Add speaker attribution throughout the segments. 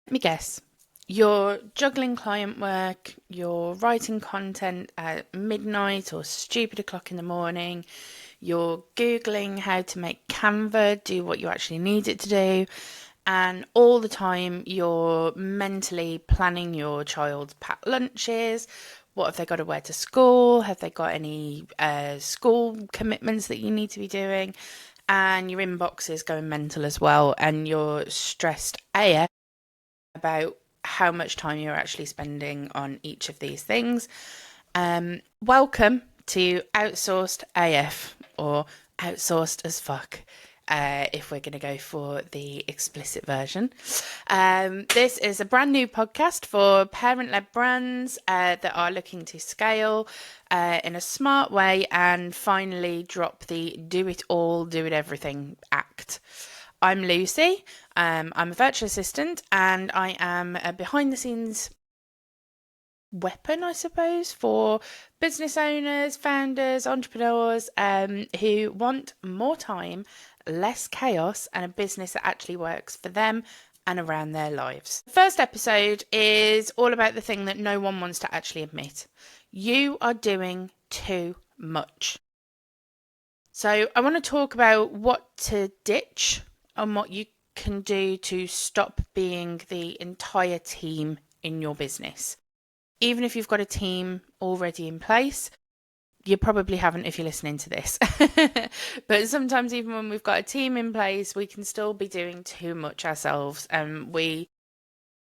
Speaker 1: Let me guess. You're juggling client work, you're writing content at midnight or stupid o'clock in the morning, you're Googling how to make Canva do what you actually need it to do, and all the time you're mentally planning your child's packed lunches. What have they got to wear to school? Have they got any school commitments that you need to be doing? And your inbox is going mental as well, and you're stressed AF about how much time you're actually spending on each of these things. Welcome to Outsourced AF, or Outsourced as fuck, if we're going to go for the explicit version. This is a brand new podcast for parent-led brands that are looking to scale in a smart way and finally drop the do it all, do it everything act. I'm Lucy. I'm a virtual assistant, and I am a behind-the-scenes weapon, I suppose, for business owners, founders, entrepreneurs who want more time, less chaos, and a business that actually works for them and around their lives. The first episode is all about the thing that no one wants to actually admit. You are doing too much. So I want to talk about what to ditch and what you can do to stop being the entire team in your business. Even if you've got a team already in place, you probably haven't if you're listening to this. But sometimes even when we've got a team in place, we can still be doing too much ourselves, and we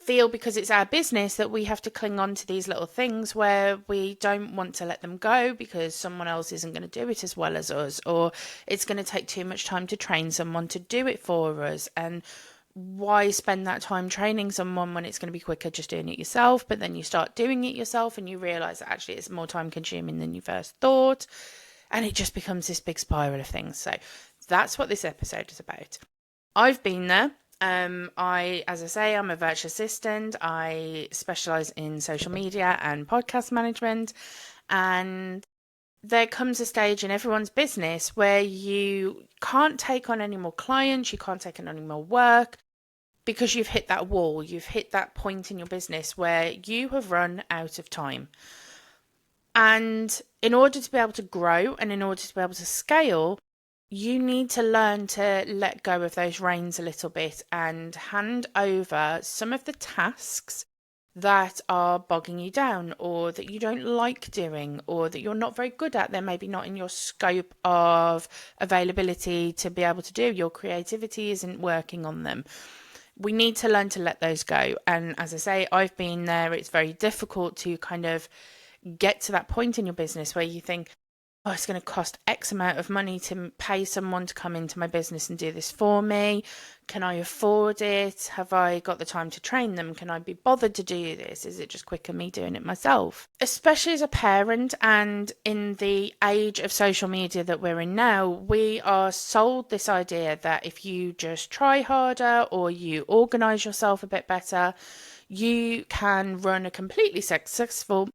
Speaker 1: feel because it's our business that we have to cling on to these little things where we don't want to let them go because someone else isn't going to do it as well as us, or it's going to take too much time to train someone to do it for us. And why spend that time training someone when it's going to be quicker just doing it yourself? But then you start doing it yourself and you realize that actually it's more time consuming than you first thought, and it just becomes this big spiral of things. So that's what this episode is about. I've been there. As I say, I'm a virtual assistant. I specialize in social media and podcast management. And there comes a stage in everyone's business where you can't take on any more clients, you can't take on any more work because you've hit that wall. You've hit that point in your business where you have run out of time. And in order to be able to grow and in order to be able to scale, you need to learn to let go of those reins a little bit and hand over some of the tasks that are bogging you down, or that you don't like doing, or that you're not very good at. They're maybe not in your scope of availability to be able to do. Your creativity isn't working on them. We need to learn to let those go. And as I say, I've been there. It's very difficult to kind of get to that point in your business where you think, oh, it's going to cost X amount of money to pay someone to come into my business and do this for me. Can I afford it? Have I got the time to train them? Can I be bothered to do this? Is it just quicker me doing it myself? Especially as a parent, and in the age of social media that we're in now, we are sold this idea that if you just try harder or you organise yourself a bit better, you can run a completely successful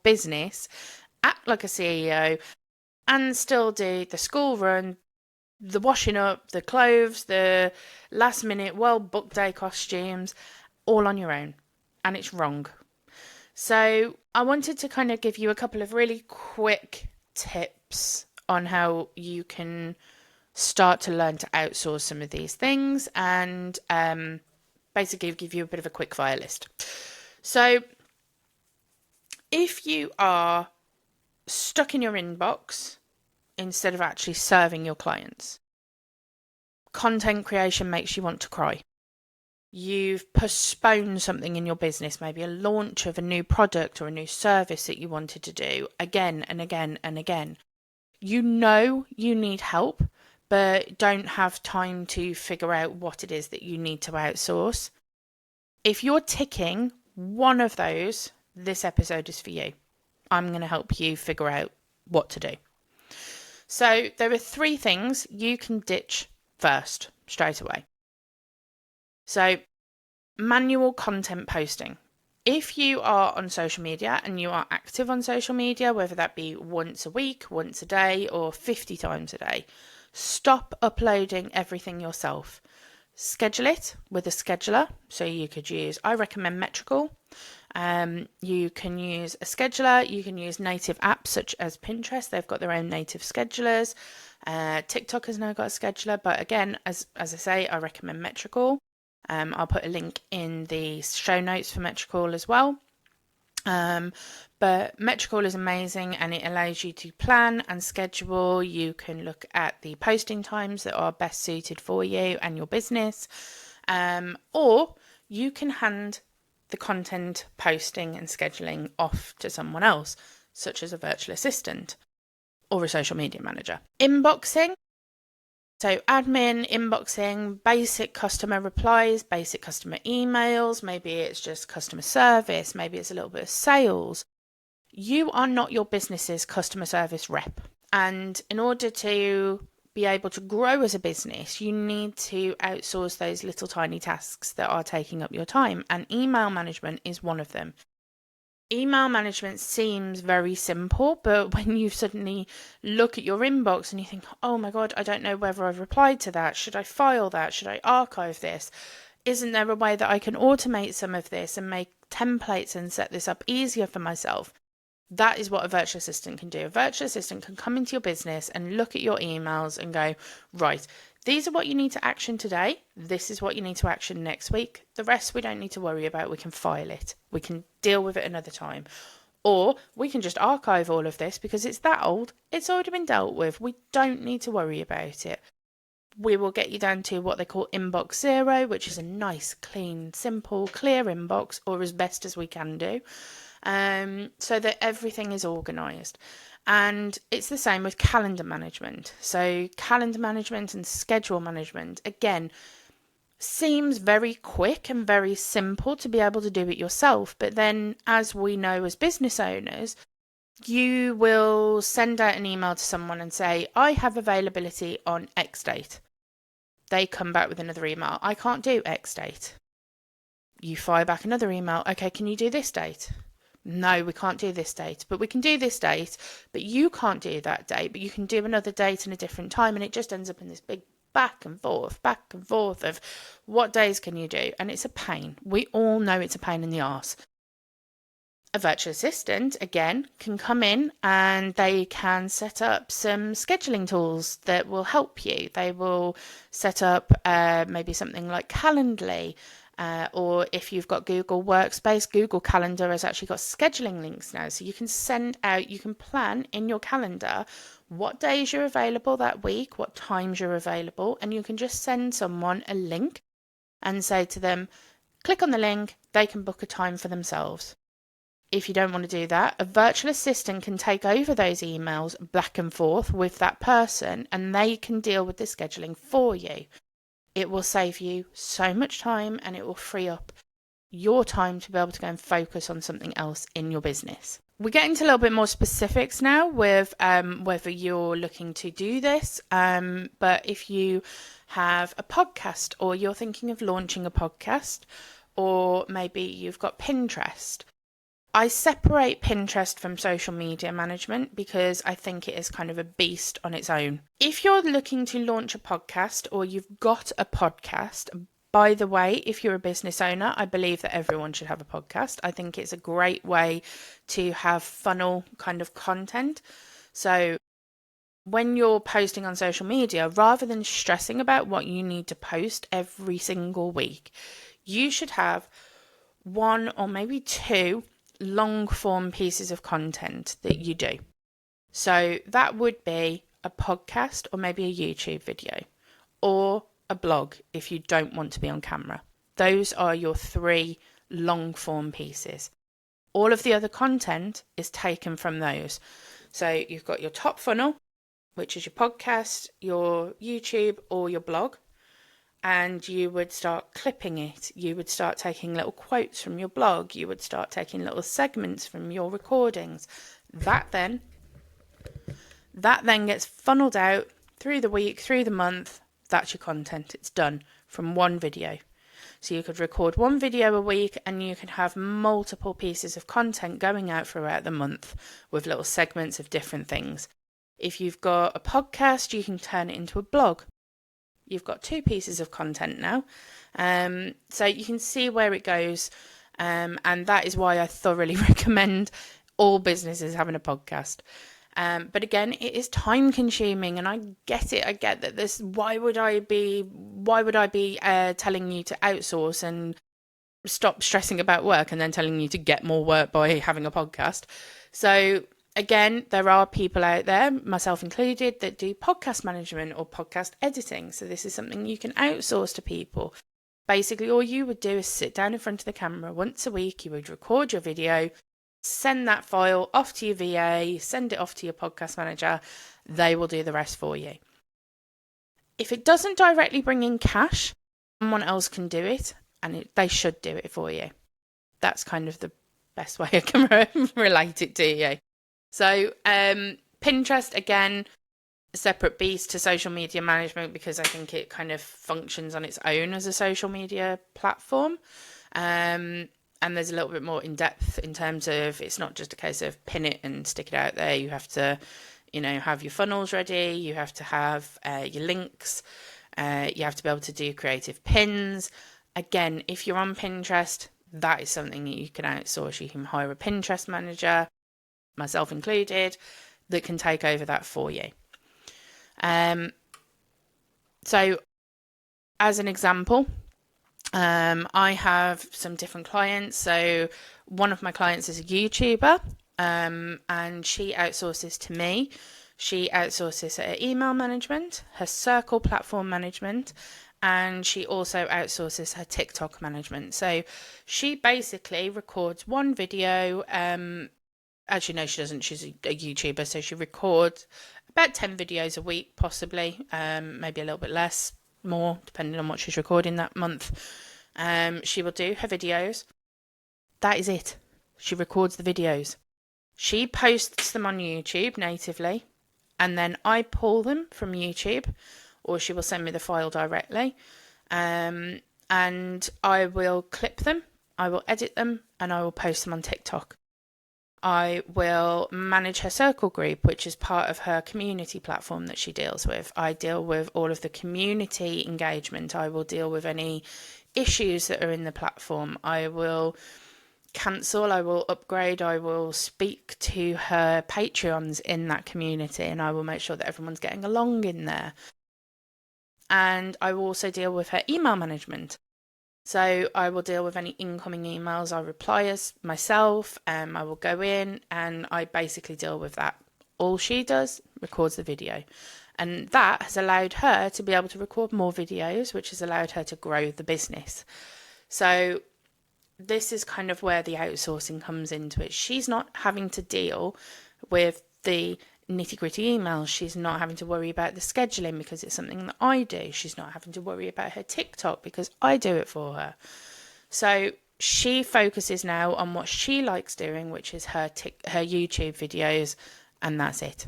Speaker 1: business, act like a CEO, and still do the school run, the washing up, the clothes, the last minute well-booked day costumes, all on your own. And it's wrong. So I wanted to kind of give you a couple of really quick tips on how you can start to learn to outsource some of these things, and basically give you a bit of a quick fire list. So if you are stuck in your inbox instead of actually serving your clients, content creation makes you want to cry. You've postponed something in your business, maybe a launch of a new product or a new service that you wanted to do again and again and again. You know you need help, but don't have time to figure out what it is that you need to outsource. If you're ticking one of those, this episode is for you. I'm going to help you figure out what to do. So there are 3 things you can ditch first, straight away. So, manual content posting. If you are on social media and you are active on social media, whether that be once a week, once a day, or 50 times a day, stop uploading everything yourself. schedule it with a scheduler. So you could use, I recommend Metrical. You can use a scheduler. You can use native apps such as Pinterest. They've got their own native schedulers. TikTok has now got a scheduler, but again, as I say, I recommend Metrical. I'll put a link in the show notes for Metrical as well. But Metrical is amazing, and it allows you to plan and schedule. You can look at the posting times that are best suited for you and your business, or you can hand the content posting and scheduling off to someone else, such as a virtual assistant or a social media manager. Inboxing. So admin, inboxing, basic customer replies, basic customer emails, maybe it's just customer service, maybe it's a little bit of sales. You are not your business's customer service rep. And in order to be able to grow as a business, you need to outsource those little tiny tasks that are taking up your time. And email management is one of them. Email management seems very simple, but when you suddenly look at your inbox and you think, oh my God, I don't know whether I've replied to that. Should I file that? Should I archive this? Isn't there a way that I can automate some of this and make templates and set this up easier for myself? That is what a virtual assistant can do. A virtual assistant can come into your business and look at your emails and go, right, these are what you need to action today. This is what you need to action next week. The rest we don't need to worry about. We can file it. We can deal with it another time. Or we can just archive all of this because it's that old. It's already been dealt with. We don't need to worry about it. We will get you down to what they call inbox zero, which is a nice, clean, simple, clear inbox, or as best as we can do, so that everything is organised. And it's the same with calendar management. So calendar management and schedule management, again, seems very quick and very simple to be able to do it yourself. But then, as we know as business owners, you will send out an email to someone and say, I have availability on X date. They come back with another email. I can't do X date. You fire back another email. Okay, can you do this date? No, we can't do this date, but we can do this date, but you can't do that date, but you can do another date and a different time. And it just ends up in this big back and forth of what days can you do? And it's a pain. We all know it's a pain in the arse. A virtual assistant, again, can come in and they can set up some scheduling tools that will help you. They will set up maybe something like Calendly, or if you've got Google Workspace, Google Calendar has actually got scheduling links now. So you can send out, you can plan in your calendar what days you're available that week, what times you're available, and you can just send someone a link and say to them, click on the link, they can book a time for themselves. If you don't want to do that, a virtual assistant can take over those emails back and forth with that person and they can deal with the scheduling for you. It will save you so much time and it will free up your time to be able to go and focus on something else in your business. We're getting to a little bit more specifics now with whether you're looking to do this, but if you have a podcast or you're thinking of launching a podcast, or maybe you've got Pinterest, I separate Pinterest from social media management because I think it is kind of a beast on its own. If you're looking to launch a podcast or you've got a podcast, by the way, if you're a business owner, I believe that everyone should have a podcast. I think it's a great way to have funnel kind of content. So when you're posting on social media, rather than stressing about what you need to post every single week, you should have one or maybe two long form pieces of content that you do. So that would be a podcast or maybe a YouTube video or a blog if you don't want to be on camera. Those are your three long form pieces. All of the other content is taken from those. So you've got your top funnel, which is your podcast, your YouTube or your blog. And you would start clipping it. You would start taking little quotes from your blog. You would start taking little segments from your recordings. That then gets funneled out through the week, through the month. That's your content. It's done from one video. So you could record one video a week and you could have multiple pieces of content going out throughout the month with little segments of different things. If you've got a podcast, you can turn it into a blog. you've got 2 pieces of content now. So you can see where it goes. And that is why I thoroughly recommend all businesses having a podcast. But again, it is time consuming, and I get it. I get that this, why would I be telling you to outsource and stop stressing about work and then telling you to get more work by having a podcast? So again, there are people out there, myself included, that do podcast management or podcast editing. So this is something you can outsource to people. Basically, all you would do is sit down in front of the camera once a week. You would record your video, send that file off to your VA, send it off to your podcast manager. They will do the rest for you. If it doesn't directly bring in cash, someone else can do it, and they should do it for you. That's kind of the best way I can relate it to you. So Pinterest, again, a separate beast to social media management, because I think it kind of functions on its own as a social media platform. And there's a little bit more in depth in terms of, it's not just a case of pin it and stick it out there. You have to, have your funnels ready. You have to have your links. You have to be able to do creative pins. Again, if you're on Pinterest, that is something that you can outsource. You can hire a Pinterest manager, myself included, that can take over that for you. So as an example, I have some different clients. So one of my clients is a YouTuber, and she outsources to me. She outsources her email management, her Circle platform management, and she also outsources her TikTok management. So she basically records one video. Actually, no, she doesn't. She's a YouTuber, so she records about 10 videos a week, possibly, maybe a little bit less, more, depending on what she's recording that month. She will do her videos. That is it. She records the videos. She posts them on YouTube natively, and then I pull them from YouTube, or she will send me the file directly, and I will clip them, I will edit them, and I will post them on TikTok. I will manage her Circle group, which is part of her community platform that she deals with. I deal with all of the community engagement. I will deal with any issues that are in the platform. I will cancel, I will upgrade, I will speak to her Patreons in that community, and I will make sure that everyone's getting along in there. And I will also deal with her email management. So I will deal with any incoming emails. I reply as myself, I will go in and I basically deal with that. All she does, records the video. And that has allowed her to be able to record more videos, which has allowed her to grow the business. So this is kind of where the outsourcing comes into it. She's not having to deal with the nitty-gritty emails. She's not having to worry about the scheduling because it's something that I do. She's not having to worry about her TikTok because I do it for her. So she focuses now on what she likes doing, which is her YouTube videos, and that's it.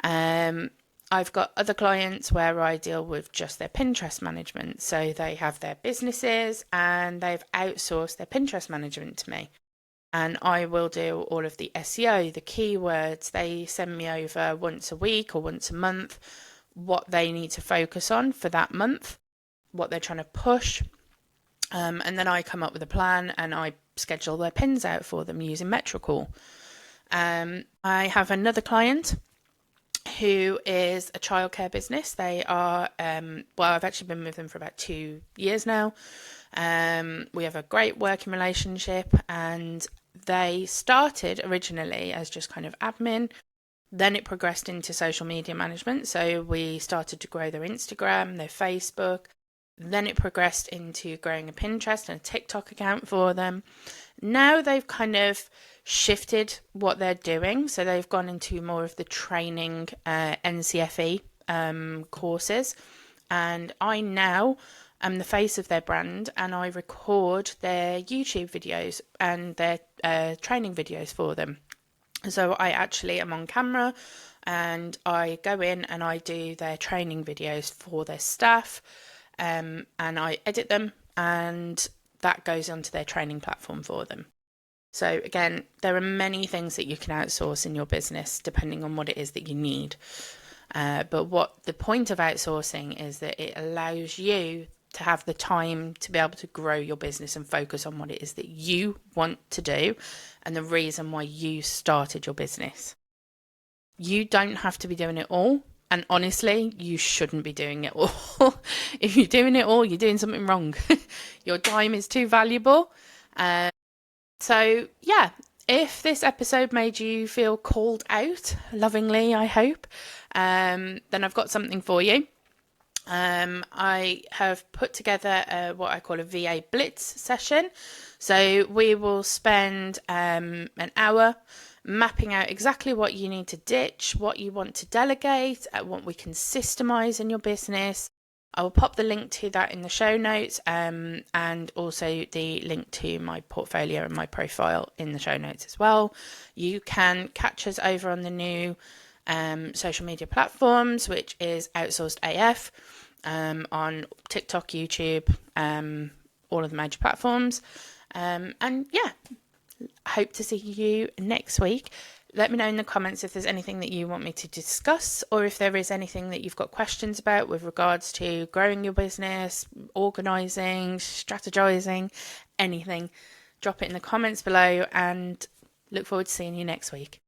Speaker 1: I've got other clients where I deal with just their Pinterest management. So they have their businesses and they've outsourced their Pinterest management to me. And I will do all of the SEO, the keywords. They send me over once a week or once a month what they need to focus on for that month, what they're trying to push. And then I come up with a plan and I schedule their pins out for them using Metrical. I have another client who is a childcare business. They are, I've actually been with them for about 2 years now. We have a great working relationship, and they started originally as just kind of admin. Then it progressed into social media management. So we started to grow their Instagram, their Facebook. Then it progressed into growing a Pinterest and a TikTok account for them. Now they've kind of shifted what they're doing. So they've gone into more of the training NCFE courses. And I now am the face of their brand, and I record their YouTube videos and their training videos for them. So I actually am on camera and I go in and I do their training videos for their staff, and I edit them, and that goes onto their training platform for them. So again, there are many things that you can outsource in your business depending on what it is that you need. But what the point of outsourcing is that it allows you to have the time to be able to grow your business and focus on what it is that you want to do and the reason why you started your business. You don't have to be doing it all. And honestly, you shouldn't be doing it all. If you're doing it all, you're doing something wrong. Your time is too valuable. So, yeah, if this episode made you feel called out lovingly, I hope, then I've got something for you. I have put together what I call a VA Blitz session. So we will spend an hour mapping out exactly what you need to ditch, what you want to delegate, what we can systemize in your business. I will pop the link to that in the show notes, and also the link to my portfolio and my profile in the show notes as well. You can catch us over on the new social media platforms, which is Outsourced AF, on TikTok, YouTube, all of the major platforms. And yeah, hope to see you next week. Let me know in the comments if there's anything that you want me to discuss, or if there is anything that you've got questions about with regards to growing your business, organising, strategizing, anything. Drop it in the comments below, and look forward to seeing you next week.